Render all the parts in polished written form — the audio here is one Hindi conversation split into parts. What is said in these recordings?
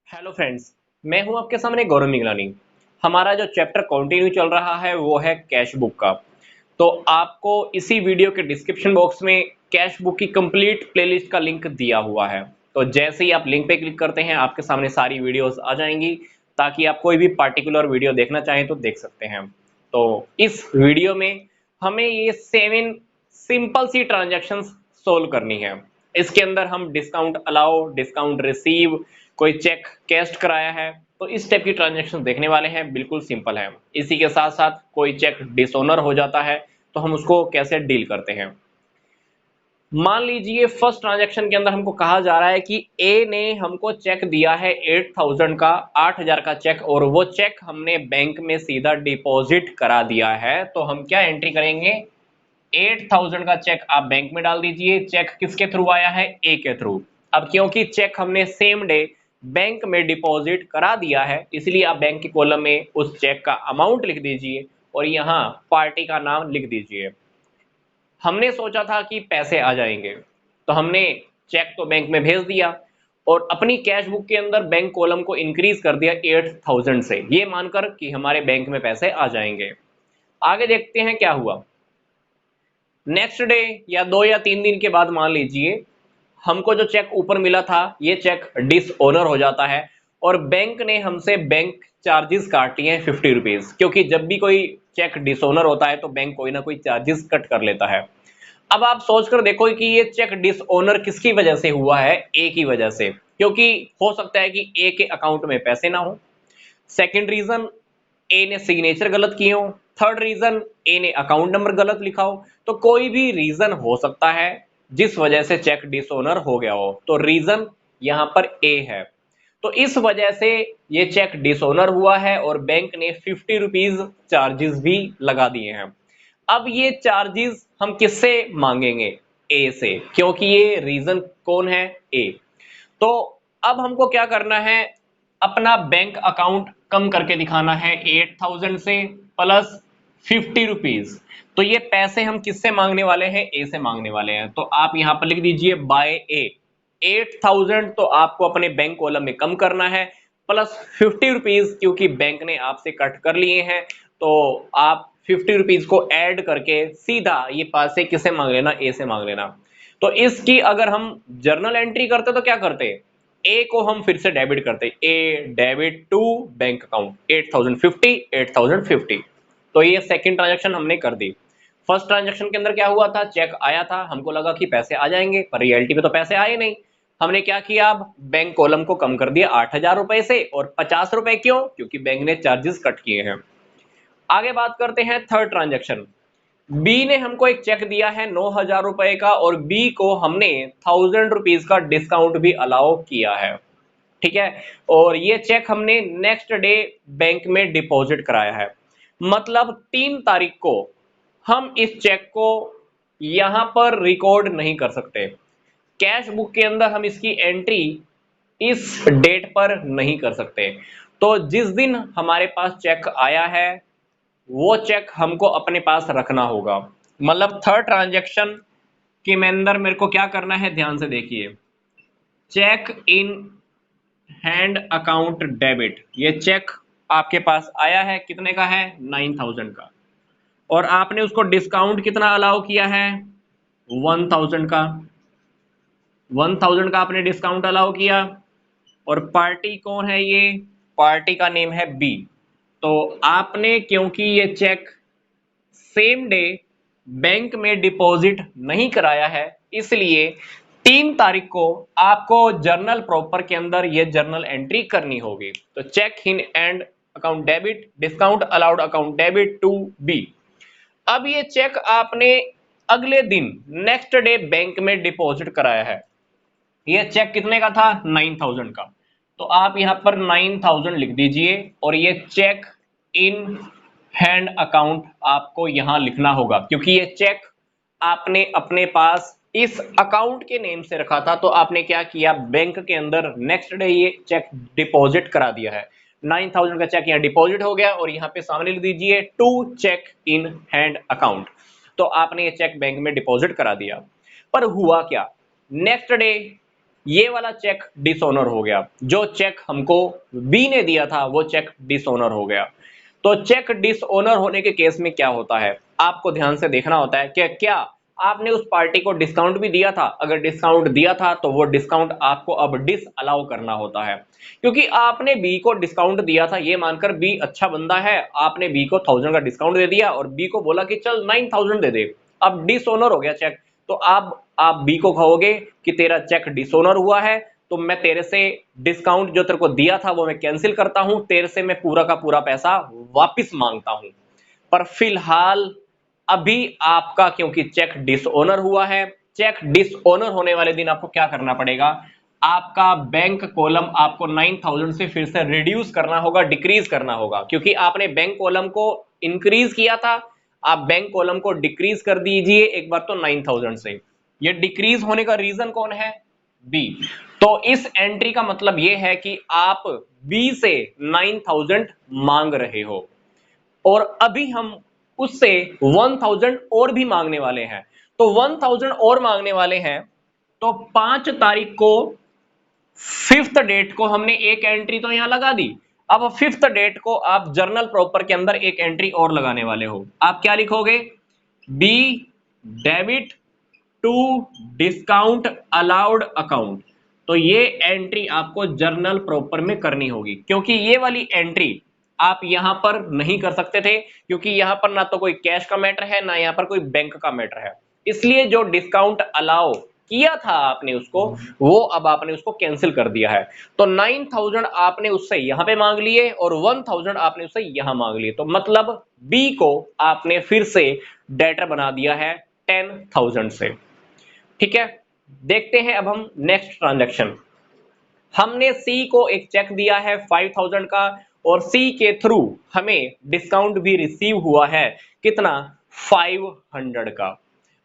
Hello friends. मैं हूं आपके सामने गौरव निगलानी। हमारा जो चैप्टर कंटिन्यू चल रहा है वो है कैश बुक का। तो आपको इसी वीडियो के डिस्क्रिप्शन बॉक्स में कैश बुक की कंप्लीट प्लेलिस्ट का लिंक दिया हुआ है। तो जैसे ही आप लिंक पे क्लिक करते हैं आपके सामने सारी वीडियोस आ जाएंगी, ताकि आप कोई भी पार्टिकुलर वीडियो देखना चाहें तो देख सकते हैं। तो इस वीडियो में हमें ये 7 सिंपल सी ट्रांजैक्शंस सोल्व करनी है। इसके अंदर हम डिस्काउंट अलाउ, डिस्काउंट रिसीव, कोई चेक कैश कराया है, तो इस टाइप की ट्रांजैक्शन देखने वाले हैं। बिल्कुल सिंपल है। इसी के साथ साथ कोई चेक डिसऑनर हो जाता है तो हम उसको कैसे डील करते हैं। मान लीजिए फर्स्ट ट्रांजैक्शन के अंदर हमको कहा जा रहा है कि ए ने हमको चेक दिया है 8000 का, 8000 का चेक, और वो चेक हमने बैंक में सीधा डिपॉजिट करा दिया है। तो हम क्या एंट्री करेंगे, 8000 का चेक आप बैंक में डाल दीजिए। चेक किसके थ्रू आया है, ए के थ्रू। अब क्योंकि चेक हमने सेम डे बैंक में डिपॉजिट करा दिया है, इसलिए आप बैंक के कॉलम में उस चेक का अमाउंट लिख दीजिए और यहां पार्टी का नाम लिख दीजिए। हमने सोचा था कि पैसे आ जाएंगे, तो हमने चेक तो बैंक में भेज दिया और अपनी कैश बुक के अंदर बैंक कॉलम को इंक्रीज कर दिया 8000 से, ये मानकर कि हमारे बैंक में पैसे आ जाएंगे। आगे देखते हैं क्या हुआ। नेक्स्ट डे या 2 या 3 दिन के बाद मान लीजिए हमको जो चेक ऊपर मिला था ये चेक डिसऑनर हो जाता है और बैंक ने हमसे बैंक चार्जेस काट लिए हैं 50 रुपीज, क्योंकि जब भी कोई चेक डिसऑनर होता है तो बैंक कोई ना कोई चार्जेस कट कर लेता है। अब आप सोचकर देखो कि ये चेक डिसऑनर किसकी वजह से हुआ है, ए की वजह से, क्योंकि हो सकता है कि ए के अकाउंट में पैसे ना हो। सेकंड रीजन, ए ने सिग्नेचर गलत किए हो। थर्ड रीजन, ए ने अकाउंट नंबर गलत लिखा हो। तो कोई भी रीजन हो सकता है जिस वजह से चेक डिसऑनर हो गया हो। तो रीजन यहां पर ए है। तो इस वजह से ये चेक डिसऑनर हुआ है और बैंक ने 50 रुपीज चार्जेस भी लगा दिए हैं। अब ये चार्जेस हम किससे मांगेंगे, ए से, क्योंकि ये रीजन कौन है, ए। तो अब हमको क्या करना है, अपना बैंक अकाउंट कम करके दिखाना है 8000 से प्लस 50 रुपीज। तो ये पैसे हम किससे मांगने वाले हैं, ए से मांगने वाले हैं। तो आप यहां पर लिख दीजिए बाय ए। 8000 तो आपको अपने बैंक कॉलम में कम करना है, प्लस 50 रुपीज क्योंकि बैंक ने आपसे कट कर लिए हैं। तो आप 50 रुपीज को ऐड करके सीधा ये पैसे किसे मांग लेना, ए से मांग लेना। तो इसकी अगर हम जर्नल एंट्री करते तो क्या करते, ए को हम फिर से डेबिट करते, ए डेबिट टू बैंक अकाउंट 8050 8050। तो ये सेकंड ट्रांजैक्शन हमने कर दी। फर्स्ट ट्रांजैक्शन के अंदर क्या हुआ था, चेक आया था, हमको लगा कि पैसे आ जाएंगे, पर रियलिटी में तो पैसे आए नहीं। हमने क्या किया, अब बैंक कॉलम को कम कर दिया 8000 रुपए से, और 50 रुपए क्यों, क्योंकि बैंक ने चार्जेस कट किए हैं। आगे बात करते हैं थर्ड ट्रांजैक्शन। बी ने हमको एक चेक दिया है 9000 रुपए का और बी को हमने 1000 रुपीज का डिस्काउंट भी अलाउ किया है। ठीक है, और ये चेक हमने नेक्स्ट डे बैंक में डिपॉजिट कराया है। मतलब 3 तारीख को हम इस चेक को यहां पर रिकॉर्ड नहीं कर सकते। कैश बुक के अंदर हम इसकी एंट्री इस डेट पर नहीं कर सकते। तो जिस दिन हमारे पास चेक आया है वो चेक हमको अपने पास रखना होगा। मतलब थर्ड ट्रांजैक्शन के अंदर मेरे को क्या करना है, ध्यान से देखिए। Cheque in hand account debit, ये चेक आपके पास आया है, कितने का है, 9000 का, और आपने उसको डिस्काउंट कितना अलाउ किया है, 1000 का। 1000 का आपने डिस्काउंट अलाउ किया, और पार्टी कौन है, ये पार्टी का नेम है बी। तो आपने क्योंकि ये चेक सेम डे बैंक में डिपॉजिट नहीं कराया है, इसलिए 3 तारीख को आपको जर्नल प्रॉपर के अंदर ये जर्नल एंट्री करनी होगी। तो cheque in hand account debit, discount allowed account debit to B. अब ये चेक आपने अगले दिन नेक्स्ट डे बैंक में डिपॉजिट कराया है। ये चेक कितने का था, 9000 का। तो आप यहां पर 9000 लिख दीजिए और ये चेक इन हैंड अकाउंट आपको यहां लिखना होगा, क्योंकि ये चेक आपने अपने पास इस अकाउंट के नेम से रखा था। तो आपने क्या किया, बैंक के अंदर नेक्स्ट डे ये चेक डिपॉजिट करा दिया है। 9000 का चेक यहां डिपॉजिट हो गया और यहां पे सामने लिख दीजिए to cheque in hand account. तो आपने ये चेक बैंक में डिपॉजिट करा दिया। पर हुआ क्या, नेक्स्ट डे ये वाला चेक डिसऑनर हो गया, जो चेक हमको बी ने दिया था वो चेक डिसऑनर हो गया। तो चेक डिसऑनर होने के केस में क्या होता है, आपको ध्यान से देखना होता है कि क्या आपने उस पार्टी को डिस्काउंट भी दिया था। अगर डिस्काउंट दिया था तो वो डिस्काउंट आपको अब डिस अलाउ करना होता है, क्योंकि आपने बी को डिस्काउंट दिया था ये मानकर बी अच्छा बंदा है, आपने बी को 1000 का डिस्काउंट दे दिया और बी को बोला कि चल 9000 दे दे। अब डिसऑनर हो गया चेक, तो आप बी को कहोगे कि तेरा चेक डिसऑनर हुआ है, तो मैं तेरे से डिस्काउंट जो तेरे को दिया था वो मैं कैंसिल करता हूं, तेरे से मैं पूरा का पूरा पैसा वापस मांगता हूं। पर फिलहाल अभी आपका क्योंकि चेक डिसऑनर हुआ है, चेक डिसऑनर होने वाले दिन आपको क्या करना पड़ेगा, आपका बैंक कॉलम आपको 9000 से फिर से रिड्यूस करना होगा, डिक्रीज करना होगा, क्योंकि आपने बैंक कॉलम को इंक्रीज किया था, आप बैंक कॉलम को डिक्रीज कर दीजिए एक बार तो 9000 से। ये डिक्रीज होने का रीजन कौन है, बी। तो इस एंट्री का मतलब यह है कि आप बी से 9000 मांग रहे हो और अभी हम उससे 1000 और भी मांगने वाले हैं। तो 1000 और मांगने वाले हैं, तो 5 तारीख को 5th डेट को हमने एक एंट्री तो यहां लगा दी। अब 5th डेट को आप जर्नल प्रॉपर के अंदर एक एंट्री और लगाने वाले हो। आप क्या लिखोगे, B debit to discount allowed account. तो ये एंट्री आपको जर्नल प्रॉपर में करनी होगी, क्योंकि ये वाली एंट्री आप यहां पर नहीं कर सकते थे, क्योंकि यहां पर ना तो कोई कैश का मैटर है ना यहां पर कोई बैंक का मैटर है। इसलिए जो डिस्काउंट अलाउ किया था आपने उसको, वो अब आपने उसको कैंसिल कर दिया है। तो 9000 आपने उससे यहां पे मांग लिए और 1000 आपने उससे यहां मांग लिए, तो मतलब बी को आपने फिर से डेटर बना दिया है 10000 से। ठीक है, देखते हैं अब हम नेक्स्ट ट्रांजैक्शन। हमने सी को एक चेक दिया है 5000 का और सी के थ्रू हमें डिस्काउंट भी रिसीव हुआ है, कितना, 500 का।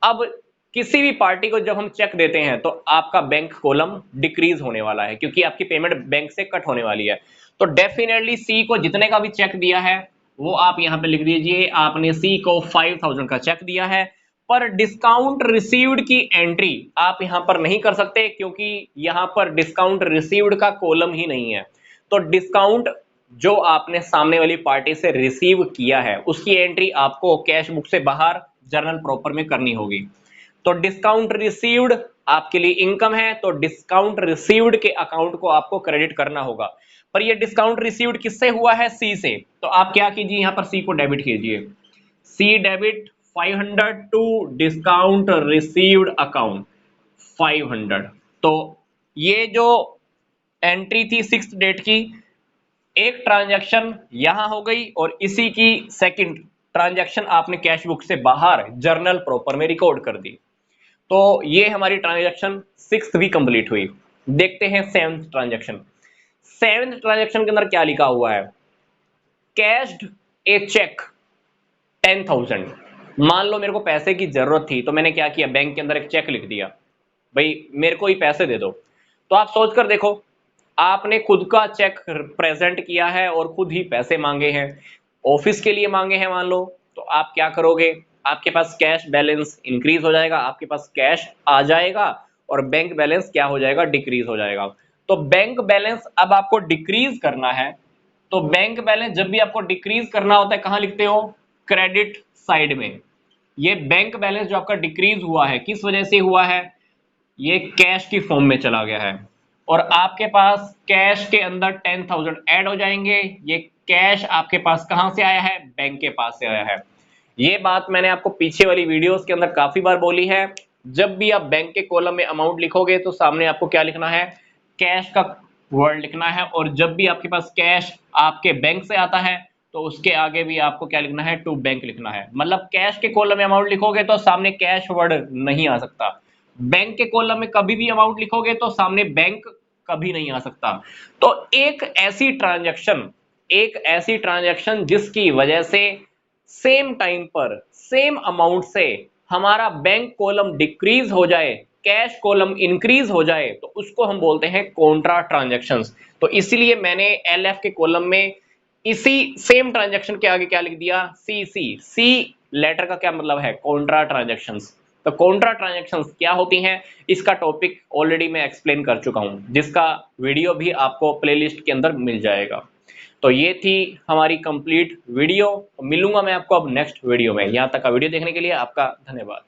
अब किसी भी पार्टी को जब हम चेक देते हैं तो आपका बैंक कॉलम डिक्रीज होने वाला है, क्योंकि आपकी पेमेंट बैंक से कट होने वाली है। तो डेफिनेटली सी को जितने का भी चेक दिया है वो आप यहां पे लिख दीजिए, आपने सी को 5000 का चेक दिया है। पर डिस्काउंट रिसीव्ड की एंट्री आप यहां पर नहीं कर सकते, क्योंकि यहां पर डिस्काउंट रिसीव्ड का कॉलम ही नहीं है। तो डिस्काउंट जो आपने सामने वाली पार्टी से रिसीव किया है उसकी एंट्री आपको कैश बुक से बाहर जर्नल प्रॉपर में करनी होगी। तो डिस्काउंट रिसीव्ड आपके लिए इनकम है, तो डिस्काउंट रिसीव्ड के अकाउंट को आपको क्रेडिट करना होगा। पर ये डिस्काउंट रिसीव्ड किससे हुआ है, सी से। तो आप क्या कीजिए, यहां पर सी को डेबिट कीजिए, C debit 500 to discount received account 500। तो ये जो एंट्री थी 6th डेट की, एक ट्रांजैक्शन यहां हो गई और इसी की सेकंड ट्रांजैक्शन आपने कैश बुक से बाहर जर्नल प्रॉपर में रिकॉर्ड कर दी। तो ये हमारी ट्रांजैक्शन 6th भी कंप्लीट हुई। देखते हैं 7th ट्रांजैक्शन। 7th ट्रांजैक्शन के अंदर क्या लिखा हुआ है, कैश्ड ए चेक 10,000। मान लो मेरे को पैसे की जरूरत थी, तो मैंने क्या किया, बैंक के अंदर एक चेक लिख दिया, भाई मेरे को ही पैसे दे दो। तो आप सोच कर देखो, आपने खुद का चेक प्रेजेंट किया है और खुद ही पैसे मांगे हैं, ऑफिस के लिए मांगे हैं मान लो, तो आप क्या करोगे, आपके पास कैश बैलेंस इंक्रीज हो जाएगा, आपके पास कैश आ जाएगा और बैंक बैलेंस क्या हो जाएगा, डिक्रीज हो जाएगा। तो बैंक बैलेंस अब आपको डिक्रीज करना है, तो बैंक बैलेंस जब भी आपको डिक्रीज करना होता है कहां लिखते हो, क्रेडिट साइड में। ये बैंक बैलेंस जो आपका डिक्रीज हुआ है किस वजह से हुआ है, ये कैश की फॉर्म में चला गया है और आपके पास कैश के अंदर 10,000 ऐड हो जाएंगे। ये कैश आपके पास कहां से आया है, बैंक के पास से आया है। ये बात मैंने आपको पीछे वाली वीडियोस के अंदर काफी बार बोली है, जब भी आप बैंक के कॉलम में अमाउंट लिखोगे तो सामने आपको क्या लिखना है, कैश का वर्ड लिखना है, और जब भी आपके पास कैश आपके बैंक से आता है तो उसके आगे भी आपको क्या लिखना है, टू बैंक लिखना है। मतलब कैश के कॉलम में अमाउंट लिखोगे तो सामने कैश वर्ड नहीं आ सकता, बैंक के कॉलम में कभी भी अमाउंट लिखोगे तो सामने बैंक कभी नहीं आ सकता। तो एक ऐसी ट्रांजैक्शन जिसकी वजह से सेम टाइम पर सेम अमाउंट से हमारा बैंक कॉलम डिक्रीज हो जाए, कैश कॉलम इंक्रीज हो जाए, तो उसको हम बोलते हैं कॉन्ट्रा ट्रांजैक्शंस। तो इसीलिए मैंने एलएफ के कॉलम में इसी सेम ट्रांजैक्शन के आगे क्या लिख दिया, सी सी। सी लेटर का क्या मतलब है, कॉन्ट्रा ट्रांजैक्शंस। तो कॉन्ट्रा ट्रांजैक्शंस क्या होती हैं, इसका टॉपिक ऑलरेडी मैं एक्सप्लेन कर चुका हूं, जिसका वीडियो भी आपको प्लेलिस्ट के अंदर मिल जाएगा। तो ये थी हमारी कंप्लीट वीडियो। मिलूंगा मैं आपको अब नेक्स्ट वीडियो में। यहां तक का वीडियो देखने के लिए आपका धन्यवाद।